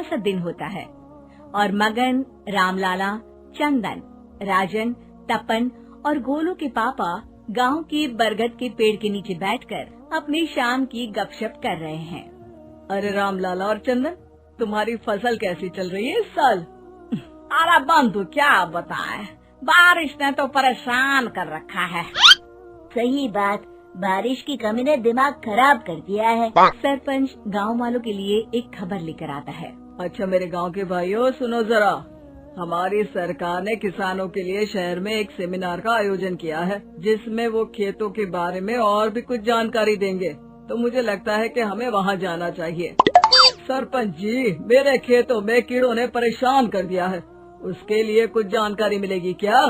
सा दिन होता है और मगन, रामलाला, चंदन, राजन, तपन और गोलू के पापा गांव के बरगद के पेड़ के नीचे बैठकर अपनी शाम की गपशप कर रहे हैं। अरे रामलाला और चंदन, तुम्हारी फसल कैसी चल रही है इस साल? अरे बंधु क्या बताएं, बारिश ने तो परेशान कर रखा है। सही बात, बारिश की कमी ने दिमाग खराब कर दिया है। सरपंच गांव वालों के लिए एक खबर लेकर आता है। अच्छा मेरे गांव के भाइयों, सुनो जरा, हमारी सरकार ने किसानों के लिए शहर में एक सेमिनार का आयोजन किया है, जिसमें वो खेतों के बारे में और भी कुछ जानकारी देंगे। तो मुझे लगता है कि हमें वहां जाना चाहिए। सरपंच जी, मेरे खेतों में कीड़ों ने परेशान कर दिया है, उसके लिए कुछ जानकारी मिलेगी क्या?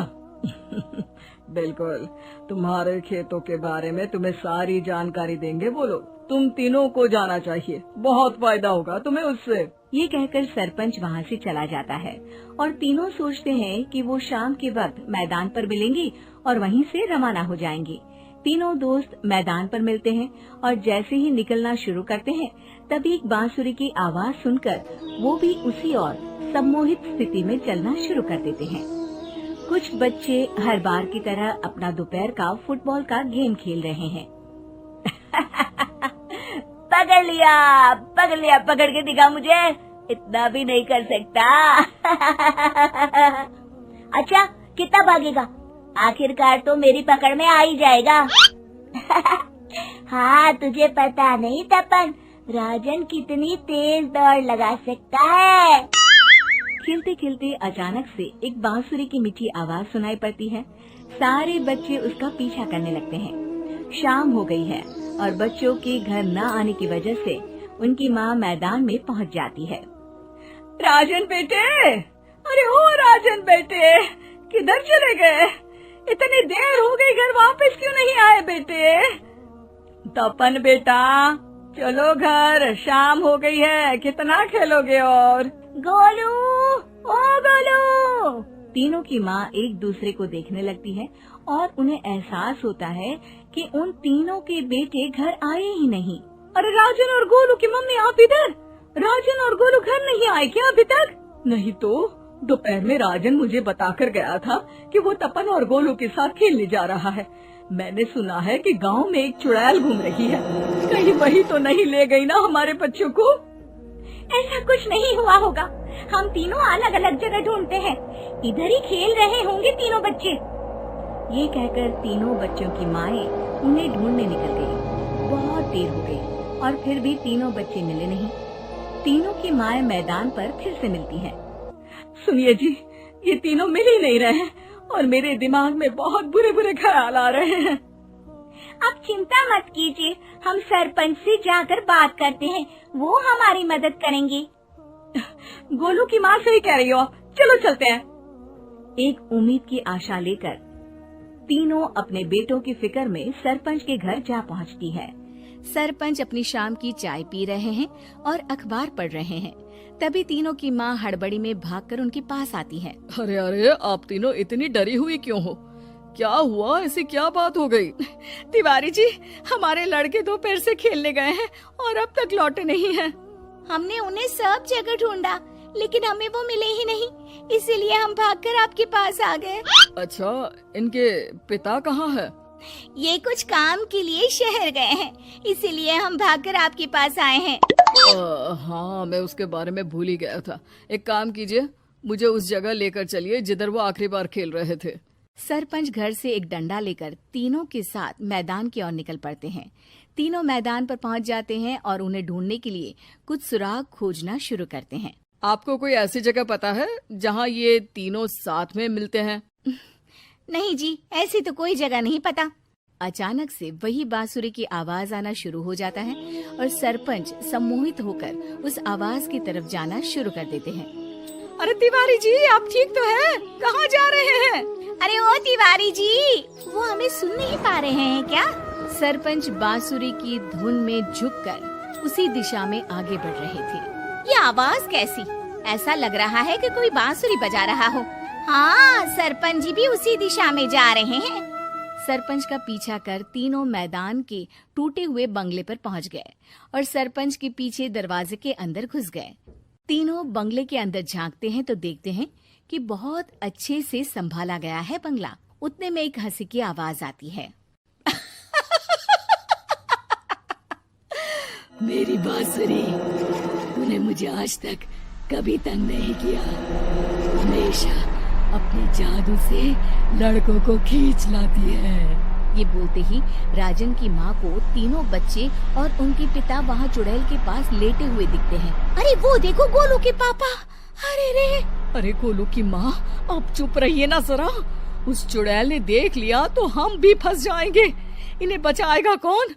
बिल्कुल, तुम्हारे खेतों के बारे में तुम्हें सारी जानकारी देंगे वो लोग। तुम तीनों को जाना चाहिए, बहुत फायदा होगा तुम्हें उससे। ये कहकर सरपंच वहाँ से चला जाता है और तीनों सोचते हैं कि वो शाम के वक्त मैदान पर मिलेंगे और वहीं से रवाना हो जाएंगे। तीनों दोस्त मैदान पर मिलते हैं और जैसे ही निकलना शुरू करते हैं तभी एक बांसुरी की आवाज सुनकर वो भी उसी ओर सम्मोहित स्थिति में चलना शुरू कर देते हैं। कुछ बच्चे हर बार की तरह अपना दोपहर का फुटबॉल का गेम खेल रहे हैं। पकड़ लिया, पकड़ के दिखा मुझे, इतना भी नहीं कर सकता। अच्छा, कितना भागेगा? आखिरकार तो मेरी पकड़ में आ ही जाएगा। हाँ, तुझे पता नहीं तपन, राजन कितनी तेज दौड़ लगा सकता है। खेलते खेलते अचानक से एक बांसुरी की मीठी आवाज सुनाई पड़ती है। सारे बच्चे उसका पीछा करने लगते हैं। शाम हो गई है और बच्चों के घर न आने की वजह से उनकी माँ मैदान में पहुँच जाती है। राजन बेटे, अरे ओ राजन बेटे, किधर चले गए? इतनी देर हो गई, घर वापस क्यों नहीं आए बेटे? तपन बेटा, चलो घर, शाम हो गई है, कितना खेलोगे? और गोलू, ओ गोलू। तीनों की माँ एक दूसरे को देखने लगती है और उन्हें एहसास होता है कि उन तीनों के बेटे घर आए ही नहीं। अरे राजन और गोलू की मम्मी, आप इधर? राजन और गोलू घर नहीं आए क्या अभी तक? नहीं तो दोपहर में राजन मुझे बताकर गया था कि वो तपन और गोलू के साथ खेलने जा रहा है। मैंने सुना है कि गांव में एक चुड़ैल घूम रही है, कहीं वही तो नहीं ले गई ना हमारे बच्चों को? ऐसा कुछ नहीं हुआ होगा, हम तीनों अलग अलग जगह ढूंढते हैं, इधर ही खेल रहे होंगे तीनों बच्चे। ये कहकर तीनों बच्चों की माएं उन्हें ढूंढने निकल गयी। बहुत देर हो गई और फिर भी तीनों बच्चे मिले नहीं। तीनों की माएं मैदान पर फिर से मिलती हैं। सुनिए जी, ये तीनों मिल ही नहीं रहे और मेरे दिमाग में बहुत बुरे बुरे ख्याल आ रहे हैं। अब चिंता मत कीजिए, हम सरपंच से जाकर बात करते हैं, वो हमारी मदद करेंगे। गोलू की माँ सही कह रही हो, चलो चलते हैं। एक उम्मीद की आशा लेकर तीनों अपने बेटों की फिक्र में सरपंच के घर जा पहुंचती है। सरपंच अपनी शाम की चाय पी रहे हैं और अखबार पढ़ रहे हैं। तभी तीनों की माँ हड़बड़ी में भागकर उनके पास आती है। अरे अरे, आप तीनों इतनी डरी हुई क्यों हो? क्या हुआ? ऐसी क्या बात हो गई? तिवारी जी, हमारे लड़के दोपहर से खेलने गए हैं और अब तक लौटे नहीं हैं। हमने उन्हें सब जगह ढूंढा, लेकिन हमें वो मिले ही नहीं, इसीलिए हम भागकर आपके पास आ गए। अच्छा, इनके पिता कहाँ है? ये कुछ काम के लिए शहर गए हैं, इसीलिए हम भागकर आपके पास आए हैं। हाँ, मैं उसके बारे में भूल ही गया था। एक काम कीजिए, मुझे उस जगह लेकर चलिए जिधर वो आखिरी बार खेल रहे थे। सरपंच घर से एक डंडा लेकर तीनों के साथ मैदान की ओर निकल पड़ते हैं। तीनों मैदान पर पहुंच जाते हैं और उन्हें ढूंढने के लिए कुछ सुराग खोजना शुरू करते हैं। आपको कोई ऐसी जगह पता है जहाँ ये तीनों साथ में मिलते हैं? नहीं जी, ऐसी तो कोई जगह नहीं पता। अचानक से वही बांसुरी की आवाज आना शुरू हो जाता है और सरपंच सम्मोहित होकर उस आवाज की तरफ जाना शुरू कर देते हैं। अरे तिवारी जी, आप ठीक तो हैं? कहाँ जा रहे हैं? अरे ओ तिवारी जी, वो हमें सुन नहीं पा रहे हैं क्या? सरपंच बांसुरी की धुन में झुककर उसी दिशा में आगे बढ़ रहे थे। ये आवाज कैसी? ऐसा लग रहा है कि कोई बांसुरी बजा रहा हो। हाँ, सरपंच जी भी उसी दिशा में जा रहे हैं। सरपंच का पीछा कर तीनों मैदान के टूटे हुए बंगले पर पहुंच गए और सरपंच के पीछे दरवाजे के अंदर घुस गए। तीनों बंगले के अंदर झांकते हैं तो देखते हैं कि बहुत अच्छे से संभाला गया है बंगला। उतने में एक हंसी की आवाज आती है। मेरी बांसुरी, तूने मुझे आज तक कभी तंग नहीं किया। हमेशा अपने जादू से लड़कों को खींच लाती है। ये बोलते ही राजन की माँ को तीनों बच्चे और उनके पिता वहाँ चुड़ैल के पास लेटे हुए दिखते हैं। अरे वो देखो गोलू के पापा। अरे रे, अरे गोलू की माँ, अब चुप रहिए ना जरा। उस चुड़ैल ने देख लिया तो हम भी फंस जाएंगे। इन्हें बचाएगा कौन?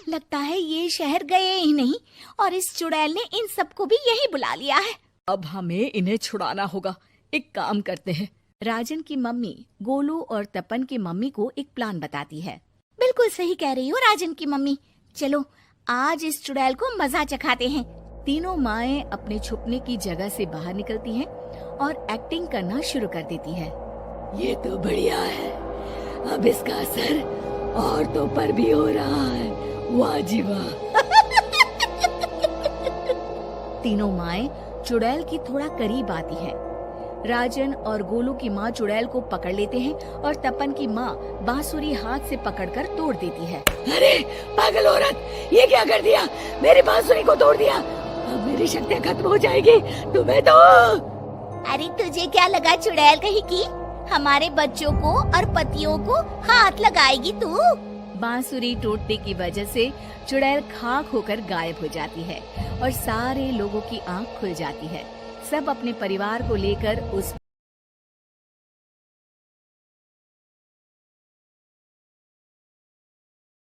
लगता है ये शहर गए ही नहीं और इस चुड़ैल ने इन सबको भी यही बुला लिया है। अब हमें इन्हें छुड़ाना होगा। एक काम करते हैं। राजन की मम्मी गोलू और तपन की मम्मी को एक प्लान बताती है। बिल्कुल सही कह रही हो राजन की मम्मी। चलो आज इस चुड़ैल को मजा चखाते हैं। तीनों माएं अपने छुपने की जगह से बाहर निकलती हैं और एक्टिंग करना शुरू कर देती है। ये तो बढ़िया है। अब इसका असर औरतों पर भी हो रहा है। वाह जी वाह। तीनों माएं चुड़ैल की थोड़ा करीब आती है। राजन और गोलू की माँ चुड़ैल को पकड़ लेते हैं और तपन की माँ बांसुरी हाथ से पकड़कर तोड़ देती है। अरे पागल औरत, ये क्या कर दिया? मेरी बांसुरी को तोड़ दिया। अब मेरी शक्तियाँ खत्म हो जाएगी। तुम्हें तो अरे तुझे क्या लगा चुड़ैल कहीं की हमारे बच्चों को और पतियों को हाथ लगाएगी तू? बांसुरी टूटने की वजह से चुड़ैल खाक होकर गायब हो जाती है और सारे लोगों की आंख खुल जाती है। सब अपने परिवार को लेकर उस